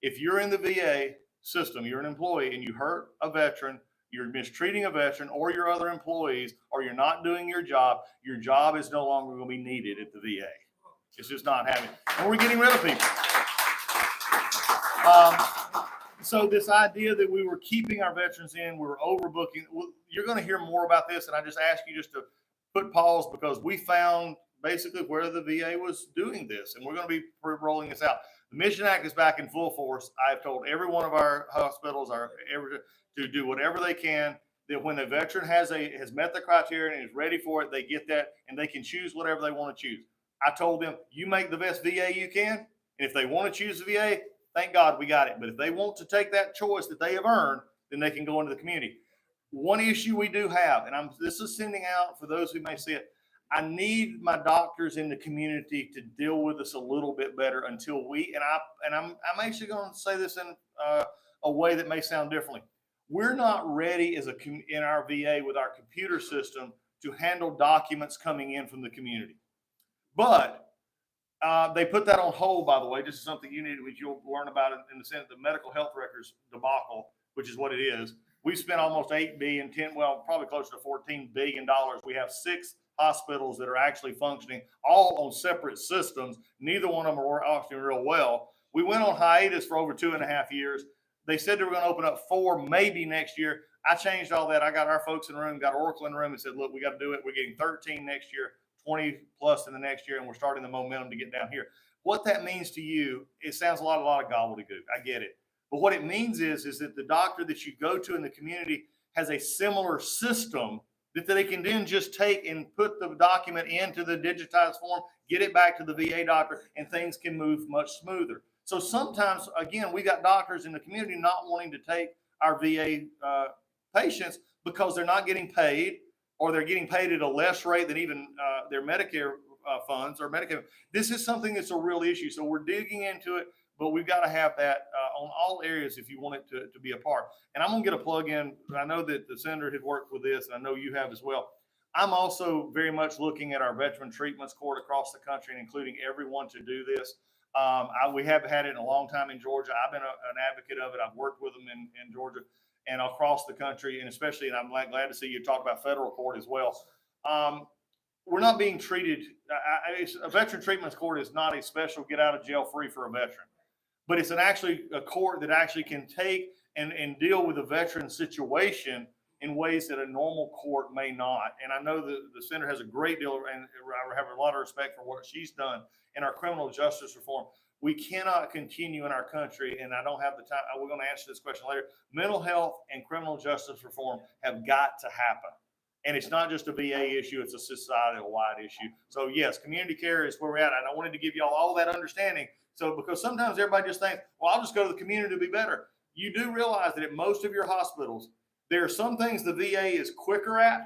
If you're in the VA system, you're an employee and you hurt a veteran, you're mistreating a veteran or your other employees, or you're not doing your job is no longer going to be needed at the VA. It's just not happening. And we're getting rid of people. So this idea that we were keeping our veterans in, we were overbooking, you're going to hear more about this. And I just ask you just to put pause, because we found basically where the VA was doing this, and we're going to be rolling this out. The Mission Act is back in full force. I've told every one of our hospitals to do whatever they can, that when a veteran has met the criteria and is ready for it, they get that and they can choose whatever they want to choose. I told them, you make the best VA you can. And if they want to choose the VA, thank God we got it. But if they want to take that choice that they have earned, then they can go into the community. One issue we do have, and this is sending out for those who may see it, I need my doctors in the community to deal with us a little bit better until I'm actually going to say this in a way that may sound differently. We're not ready in our VA with our computer system to handle documents coming in from the community. But they put that on hold, by the way. This is something which you'll learn about in the sense of the medical health records debacle, which is what it is. We've spent almost $8 billion, probably closer to $14 billion. We have 6 hospitals that are actually functioning, all on separate systems. Neither one of them are functioning real well. We went on hiatus for over 2.5 years. They said they were going to open up 4 maybe next year. I changed all that. I got our folks in the room, got Oracle in the room, and said, look, we got to do it. We're getting 13 next year, 20 plus in the next year, and we're starting the momentum to get down here. What that means to you, it sounds a lot of gobbledygook. I get it. But what it means is that the doctor that you go to in the community has a similar system that they can then just take and put the document into the digitized form, get it back to the VA doctor, and things can move much smoother. So sometimes, again, we got doctors in the community not wanting to take our VA patients because they're not getting paid, or they're getting paid at a less rate than even their Medicare funds or Medicaid. This is something that's a real issue. So we're digging into it, but we've got to have that on all areas if you want it to be a part. And I'm going to get a plug in. I know that the senator had worked with this, and I know you have as well. I'm also very much looking at our veteran treatments court across the country and including everyone to do this. We haven't had it in a long time in Georgia. I've been an advocate of it. I've worked with them in Georgia and across the country, and especially, and I'm glad to see you talk about federal court as well. We're not being treated. A veteran treatments court is not a special get out of jail free for a veteran, but it's actually a court that actually can take and deal with a veteran situation in ways that a normal court may not. And I know the senator has a great deal, and I have a lot of respect for what she's done in our criminal justice reform. We cannot continue in our country, and I don't have the time. We're going to answer this question later. Mental health and criminal justice reform have got to happen. And it's not just a VA issue, it's a societal-wide issue. So yes, community care is where we're at. And I wanted to give you all that understanding. So because sometimes everybody just thinks, well, I'll just go to the community to be better. You do realize that at most of your hospitals, there are some things the VA is quicker at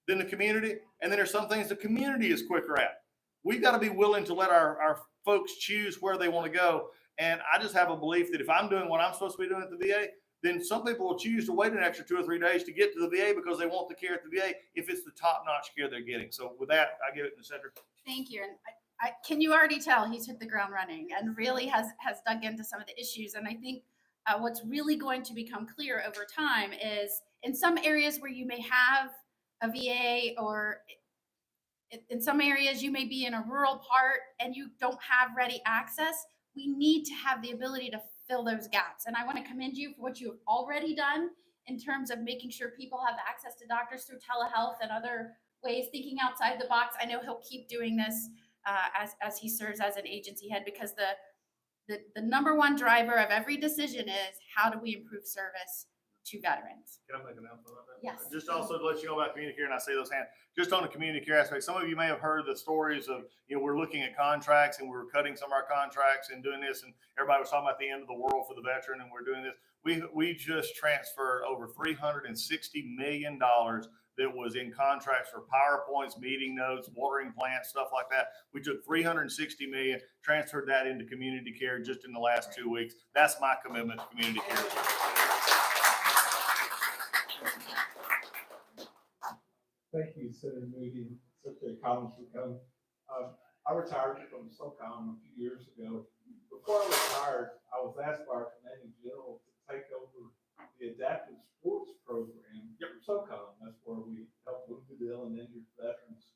than the community, and then there's some things the community is quicker at. We've got to be willing to let our folks choose where they want to go. And I just have a belief that if I'm doing what I'm supposed to be doing at the VA, then some people will choose to wait an extra 2 or 3 days to get to the VA because they want the care at the VA if it's the top-notch care they're getting. So with that, I give it to Senator. Thank you. And can you already tell he's hit the ground running and really has dug into some of the issues. And I think what's really going to become clear over time is in some areas where you may have a VA, or in some areas you may be in a rural part and you don't have ready access, we need to have the ability to fill those gaps. And I want to commend you for what you have already done in terms of making sure people have access to doctors through telehealth and other ways, thinking outside the box. I know he'll keep doing this as he serves as an agency head, because the number one driver of every decision is how do we improve service to veterans. Can I make an announcement about that? Yes. Just also to let you know about community care, and I see those hands. Just on the community care aspect, some of you may have heard the stories of, we're looking at contracts and we're cutting some of our contracts and doing this, and everybody was talking about the end of the world for the veteran, and we're doing this. We just transferred over $360 million that was in contracts for PowerPoints, meeting notes, watering plants, stuff like that. We took $360 million, transferred that into community care just in the last 2 weeks. That's my commitment to community care. Thank you, Senator Moody and Secretary Collins, for coming. I retired from SOCOM a few years ago. before I retired, I was asked by our commanding general to take over the adaptive sports program for SOCOM. That's where we help wounded, ill, and injured veterans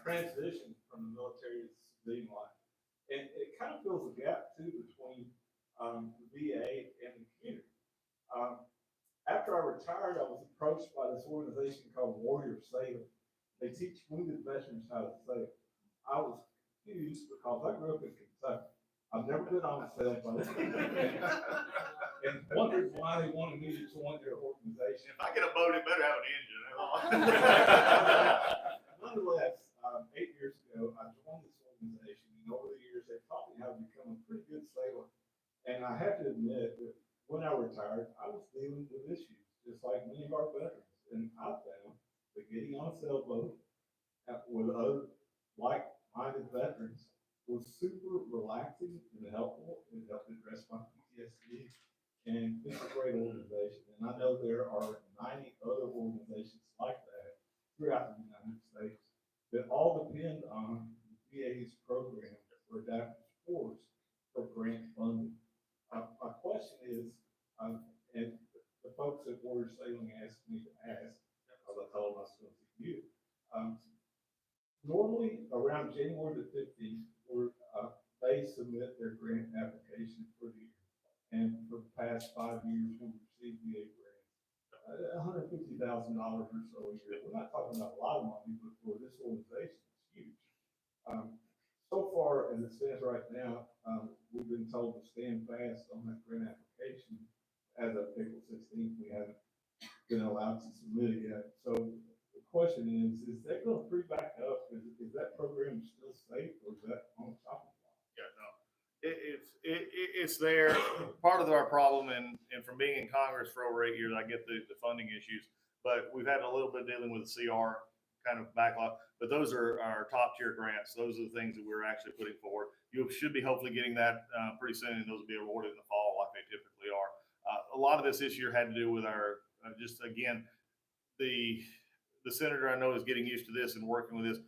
transition from the military to civilian life. And it kind of fills a gap too between the VA and the community. After I retired, I was approached by this organization called Warrior Sail. They teach wounded veterans how to sail. I was confused because I grew up in Kentucky. I've never been on a sailboat and wondered why they wanted me to join their organization. If I get a boat, it better have an engine. Nonetheless, 8 years ago, I joined this organization, and over the years, they taught me how to become a pretty good sailor. And I have to admit that when I retired, I was dealing with issues, just like many of our veterans. And I found that getting on a sailboat with other like-minded veterans was super relaxing and helpful. It helped address my PTSD, and it's a great organization. And I know there are 90 other organizations like that throughout the United States that all depend on the VA's program for adaptive sports for grant funding. My question is, and the folks at Warrior Sailing asked me to ask, because I told them I was going to you. Normally, around January the 15th, they submit their grant application for the year. And for the past 5 years, we've received VA grants, $150,000 or so a year. We're not talking about a lot of money, but for this organization, it's huge. So far, as it stands right now, we've been told to stand fast on that grant application. As of April 16th, we haven't been allowed to submit it yet. So the question is that going to free back up? Is that program still safe, or is that on the chopping block? Yeah, no, it's there. Part of our problem, and from being in Congress for over 8 years, I get the funding issues, but we've had a little bit dealing with the CR kind of backlog. But those are our top tier grants. Those are the things that we're actually putting forward. You should be hopefully getting that pretty soon, and those will be awarded in the fall like they typically are. A lot of this year had to do with our just again the senator I know is getting used to this and working with this.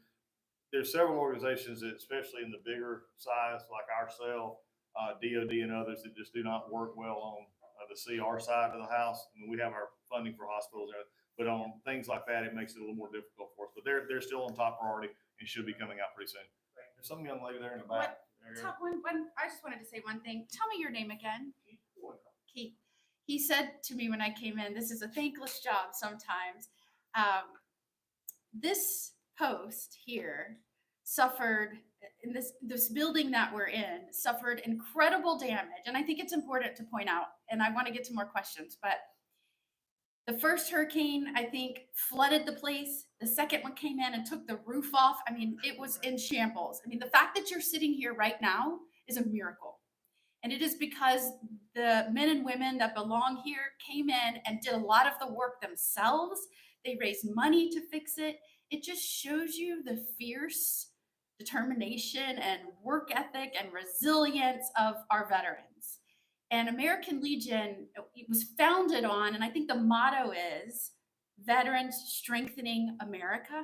There's several organizations that, especially in the bigger size like ourselves, DOD and others, that just do not work well on the CR side of the house. I mean, we have our funding for hospitals, but on things like that, it makes it a little more difficult for us. But they're still on top priority and should be coming out pretty soon. There's some young lady there in the back. I just wanted to say one thing. Tell me your name again. Keith. He said to me when I came in, this is a thankless job sometimes. This post here suffered, in this building that we're in, suffered incredible damage. And I think it's important to point out, and I want to get to more questions, but the first hurricane, I think, flooded the place. The second one came in and took the roof off. I mean, it was in shambles. I mean, the fact that you're sitting here right now is a miracle. And it is because the men and women that belong here came in and did a lot of the work themselves. They raised money to fix it. It just shows you the fierce determination and work ethic and resilience of our veterans. And American Legion, it was founded on, and I think the motto is, veterans strengthening America.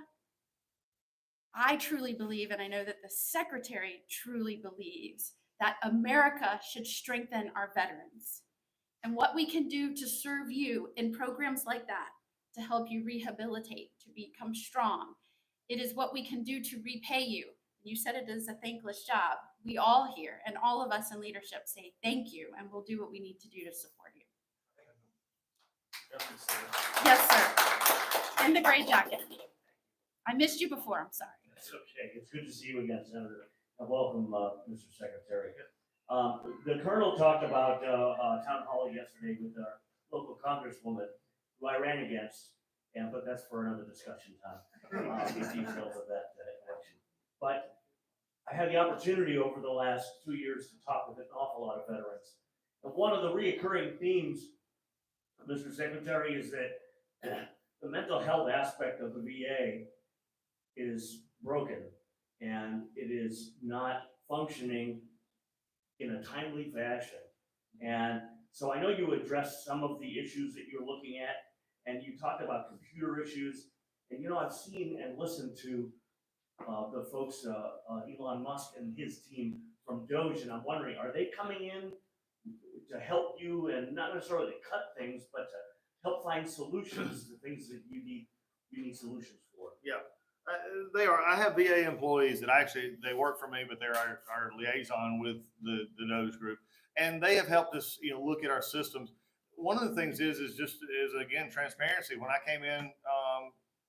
I truly believe, and I know that the secretary truly believes, that America should strengthen our veterans. And what we can do to serve you in programs like that, to help you rehabilitate, to become strong, it is what we can do to repay you. You said it is a thankless job. We all here and all of us in leadership say thank you, and we'll do what we need to do to support you. Yes, sir. In the gray jacket. I missed you before, I'm sorry. That's okay. It's good to see you again, Senator. And welcome, Mr. Secretary. The Colonel talked about town hall yesterday with our local congresswoman who I ran against, but that's for another discussion time, the details of that election. But I had the opportunity over the last 2 years to talk with an awful lot of veterans. And one of the reoccurring themes, Mr. Secretary, is that the mental health aspect of the VA is broken and it is not functioning in a timely fashion. And so I know you addressed some of the issues that you're looking at, and you talked about computer issues. And you know, I've seen and listened to the folks, Elon Musk and his team from Doge, and I'm wondering, are they coming in to help you and not necessarily to cut things, but to help find solutions to things that you need solutions for? They are. I have VA employees that they work for me, but they're our liaison with the Doge group, and they have helped us, look at our systems. One of the things is again transparency. When I came in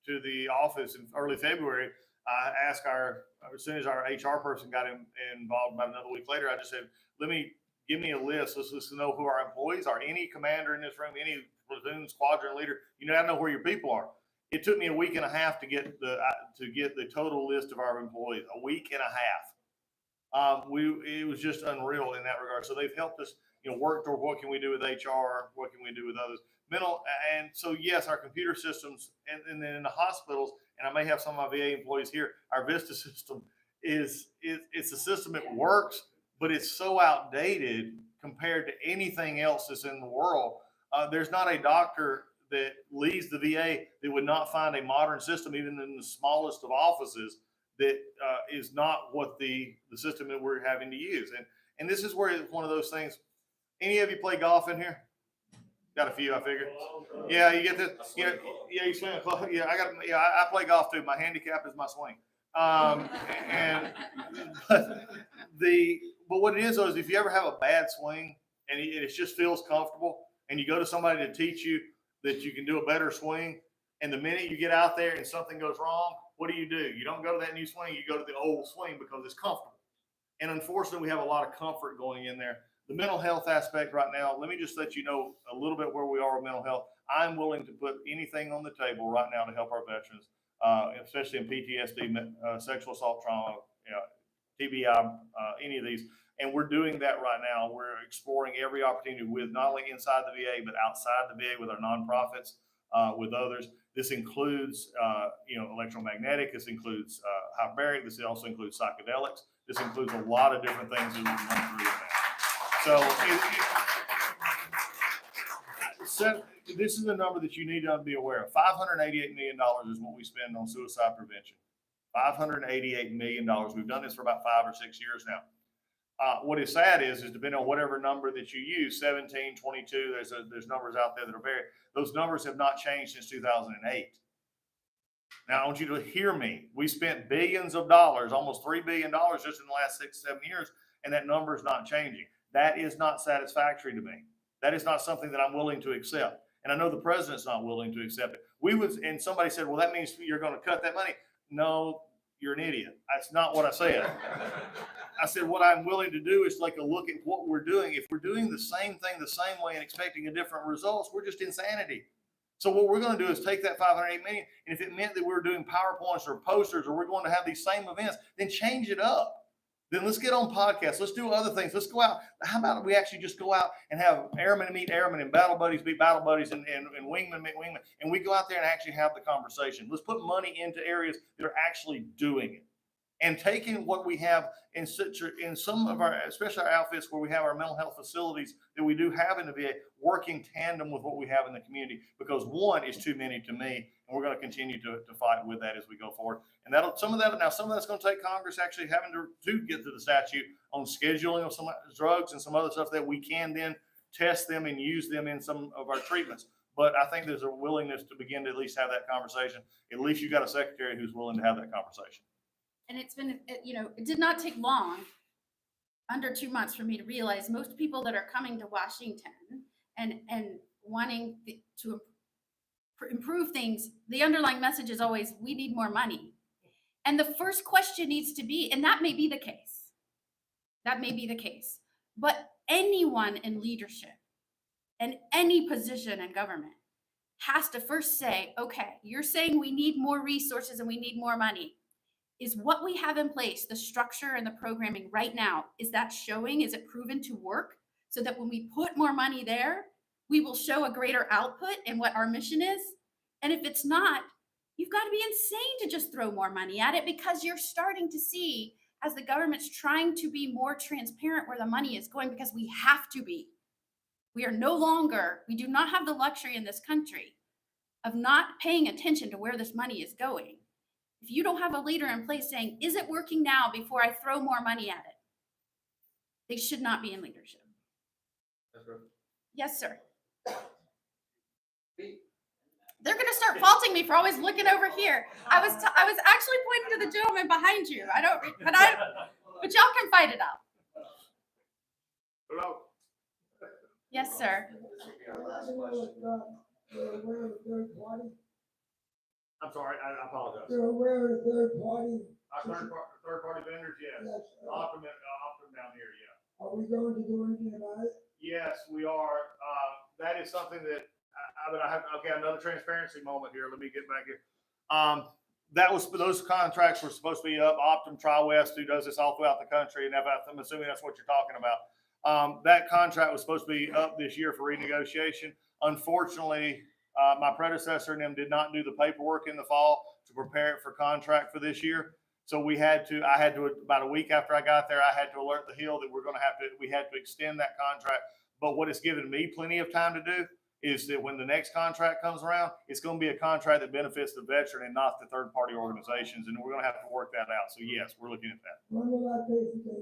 to the office in early February, I asked as soon as our HR person got involved about another week later, I just said, give me a list. Let's know who our employees are. Any commander in this room, any platoon, squadron leader, I know where your people are. It took me a week and a half to get the total list of our employees. A week and a half. It was just unreal in that regard. So they've helped us, work toward what can we do with HR, what can we do with others, mental. And so yes, our computer systems, and then in the hospitals, and I may have some of my VA employees here. Our Vista system it's a system that works, but it's so outdated compared to anything else that's in the world. There's not a doctor that leaves the VA that would not find a modern system, even in the smallest of offices, that is not what the system that we're having to use. And this is where it's one of those things. Any of you play golf in here? Got a few, I figured. Yeah, you get this. You swing a club. Yeah, I play golf too. My handicap is my swing. But what it is though is if you ever have a bad swing and it just feels comfortable, and you go to somebody to teach you that you can do a better swing, and the minute you get out there and something goes wrong, what do? You don't go to that new swing, you go to the old swing because it's comfortable. And unfortunately, we have a lot of comfort going in there. The mental health aspect right now, let me just let you know a little bit where we are with mental health. I'm willing to put anything on the table right now to help our veterans, especially in PTSD, sexual assault trauma, TBI, any of these. And we're doing that right now. We're exploring every opportunity with not only inside the VA, but outside the VA with our nonprofits, with others. This includes, electromagnetic. This includes hyperbaric. This also includes psychedelics. This includes a lot of different things that we've run through with that. So this is a number that you need to be aware of. $588 million is what we spend on suicide prevention. $588 million. We've done this for about 5 or 6 years now. What is sad is depending on whatever number that you use, 17, 22, there's numbers out there that are varied. Those numbers have not changed since 2008. Now, I want you to hear me. We spent billions of dollars, almost $3 billion just in the last 6, 7 years, and that number is not changing. That is not satisfactory to me. That is not something that I'm willing to accept. And I know the president's not willing to accept it. And somebody said, well, that means you're going to cut that money. No, you're an idiot. That's not what I said. I said, what I'm willing to do is take a look at what we're doing. If we're doing the same thing the same way and expecting a different results, we're just insanity. So what we're going to do is take that $508 million, and if it meant that we were doing PowerPoints or posters, or we're going to have these same events, then change it up. Then let's get on podcasts. Let's do other things. Let's go out. How about we actually just go out and have airmen meet airmen and battle buddies meet battle buddies and wingmen meet wingmen, and we go out there and actually have the conversation. Let's put money into areas that are actually doing it. And taking what we have in some of our, especially our outfits where we have our mental health facilities that we do have in the VA, working tandem with what we have in the community, because one is too many to me, and we're going to continue to fight with that as we go forward. And some of that's going to take Congress actually having to get to the statute on scheduling of some drugs and some other stuff that we can then test them and use them in some of our treatments. But I think there's a willingness to begin to at least have that conversation. At least you got a secretary who's willing to have that conversation. And it's been, it did not take long, under 2 months, for me to realize most people that are coming to Washington and wanting to improve things, the underlying message is always, we need more money. And the first question needs to be, and that may be the case. That may be the case. But anyone in leadership and any position in government has to first say, okay, you're saying we need more resources and we need more money. Is what we have in place, the structure and the programming right now, is that showing? Is it proven to work? So that when we put more money there, we will show a greater output in what our mission is? And if it's not, you've got to be insane to just throw more money at it, because you're starting to see, as the government's trying to be more transparent where the money is going, because we have to be. We do not have the luxury in this country of not paying attention to where this money is going. If you don't have a leader in place saying, is it working now before I throw more money at it? They should not be in leadership. That's right. Yes, sir. They're going to start faulting me for always looking over here. I was actually pointing to the gentleman behind you. But y'all can fight it out. Hello. Yes, sir. I'm sorry, I apologize. You're aware of third party? Our third party vendors, yes. Yes. Optum down here, yeah. Are we going to do anything about it? Yes, we are. That is something that I have. Okay, another transparency moment here. Let me get back here. Those contracts were supposed to be up. Optum Tri-West, who does this all throughout the country, and I'm assuming that's what you're talking about. That contract was supposed to be up this year for renegotiation. Unfortunately, my predecessor and them did not do the paperwork in the fall to prepare it for contract for this year. So I had to, about a week after I got there, I had to alert the Hill that we had to extend that contract. But what it's given me plenty of time to do is that when the next contract comes around, it's going to be a contract that benefits the veteran and not the third party organizations. And we're going to have to work that out. So yes, we're looking at that. When will that be,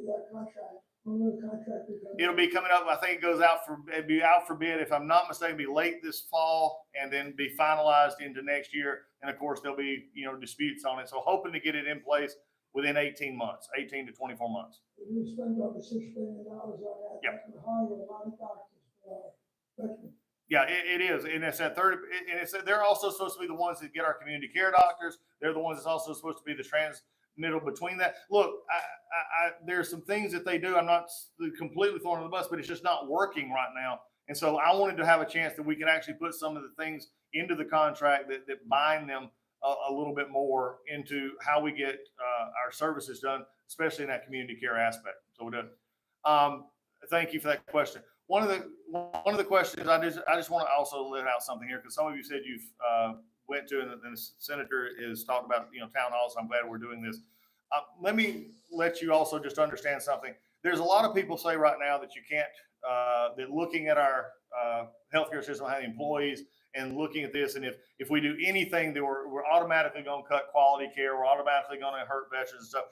that contract? When will the contract be coming? It'll be coming up. I think it goes out it'd be out for bid, if I'm not mistaken, be late this fall and then be finalized into next year. And of course, there'll be, disputes on it. So hoping to get it in place within 18 to 24 months. We spend over $6 billion on that. Yep. That can hire a lot of doctors for veterans. Yeah, it is. And it's at 30, and they're also supposed to be the ones that get our community care doctors. They're the ones that's also supposed to be the transmittal between that. Look, there's some things that they do. I'm not completely throwing on the bus, but it's just not working right now. And so I wanted to have a chance that we can actually put some of the things into the contract that bind them a little bit more into how we get our services done, especially in that community care aspect. So we're done. Thank you for that question. One of the questions I just want to also let out something here, because some of you said you've went to, and the senator is talking about town halls. So I'm glad we're doing this. Let me let you also just understand something. There's a lot of people say right now that you can't, that looking at our healthcare system, how the employees, and looking at this, and if we do anything, that we're automatically going to cut quality care, we're automatically going to hurt veterans and stuff.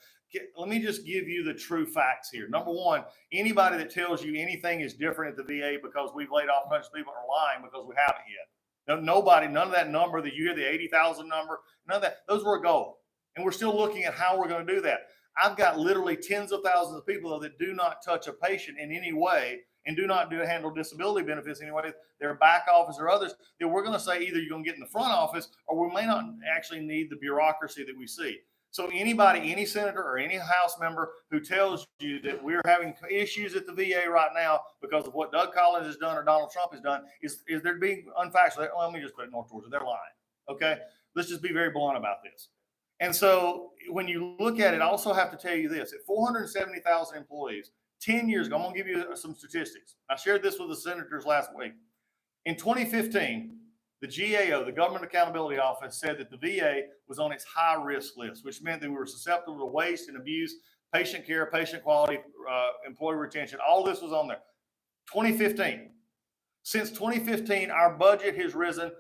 Let me just give you the true facts here. Number one, anybody that tells you anything is different at the VA because we've laid off a bunch of people are lying, because we haven't yet. Nobody, none of that number that you hear, the 80,000 number, none of that, those were a goal. And we're still looking at how we're going to do that. I've got literally tens of thousands of people that do not touch a patient in any way and do not handle disability benefits anyway. Their back office or others, that we're going to say either you're going to get in the front office, or we may not actually need the bureaucracy that we see. So anybody, any senator or any House member who tells you that we're having issues at the VA right now because of what Doug Collins has done or Donald Trump has done, is they're being unfactual. Let me just put it north towards it. They're lying. Okay, let's just be very blunt about this. And so when you look at it, I also have to tell you this: at 470,000 employees, 10 years ago, I'm going to give you some statistics. I shared this with the senators last week. In 2015, the GAO, the Government Accountability Office, said that the VA was on its high risk list, which meant that we were susceptible to waste and abuse, patient care, patient quality, employee retention. All this was on there. 2015. Since 2015, our budget has risen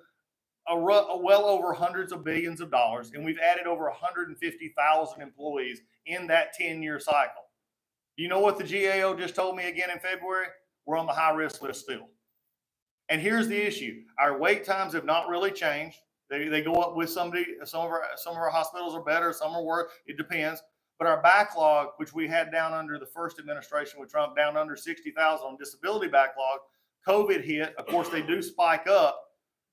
well over hundreds of billions of dollars, and we've added over 150,000 employees in that 10-year cycle. You know what the GAO just told me again in February? We're on the high risk list still. And here's the issue: our wait times have not really changed. They go up with somebody. Some of our hospitals are better, some are worse. It depends. But our backlog, which we had down under the first administration with Trump, down under 60,000 on disability backlog, COVID hit. Of course, they do spike up.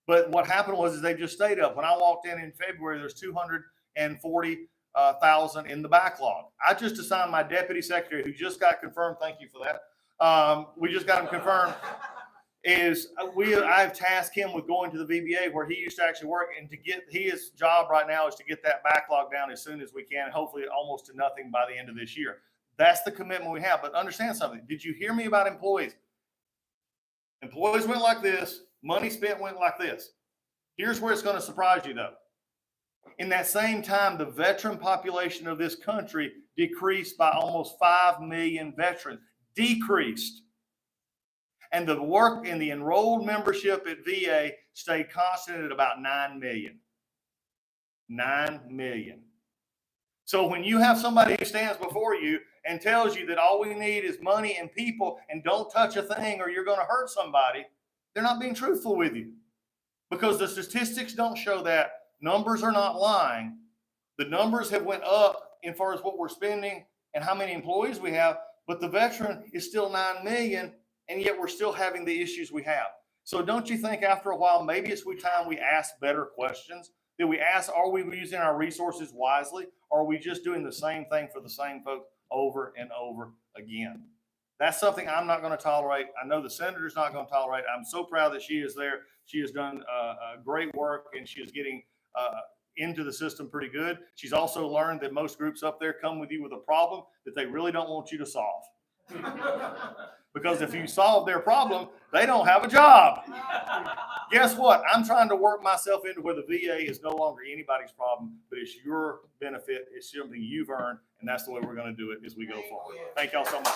But what happened was they just stayed up. When I walked in February, there's 240,000 in the backlog. I just assigned my deputy secretary, who just got confirmed. Thank you for that. We just got him confirmed. I've tasked him with going to the VBA where he used to actually work, and his job right now is to get that backlog down as soon as we can, hopefully almost to nothing by the end of this year. That's the commitment we have. But understand something. Did you hear me about employees? Employees went like this. Money spent went like this. Here's where it's going to surprise you, though. In that same time, the veteran population of this country decreased by almost 5 million veterans. Decreased. And the work in the enrolled membership at VA stayed constant at about 9 million. 9 million. So when you have somebody who stands before you and tells you that all we need is money and people and don't touch a thing or you're going to hurt somebody, they're not being truthful with you, because the statistics don't show that. Numbers are not lying. The numbers have went up as far as what we're spending and how many employees we have, but the veteran is still 9 million, and yet we're still having the issues we have. So don't you think after a while, maybe it's time we ask better questions? That we ask, are we using our resources wisely? Or are we just doing the same thing for the same folks over and over again? That's something I'm not going to tolerate. I know the senator's not going to tolerate. I'm so proud that she is there. She has done great work, and she is getting into the system pretty good. She's also learned that most groups up there come with you with a problem that they really don't want you to solve. Because if you solve their problem, they don't have a job. Guess what? I'm trying to work myself into where the VA is no longer anybody's problem, but it's your benefit. It's something you've earned, and that's the way we're going to do it as we go forward. Thank y'all so much.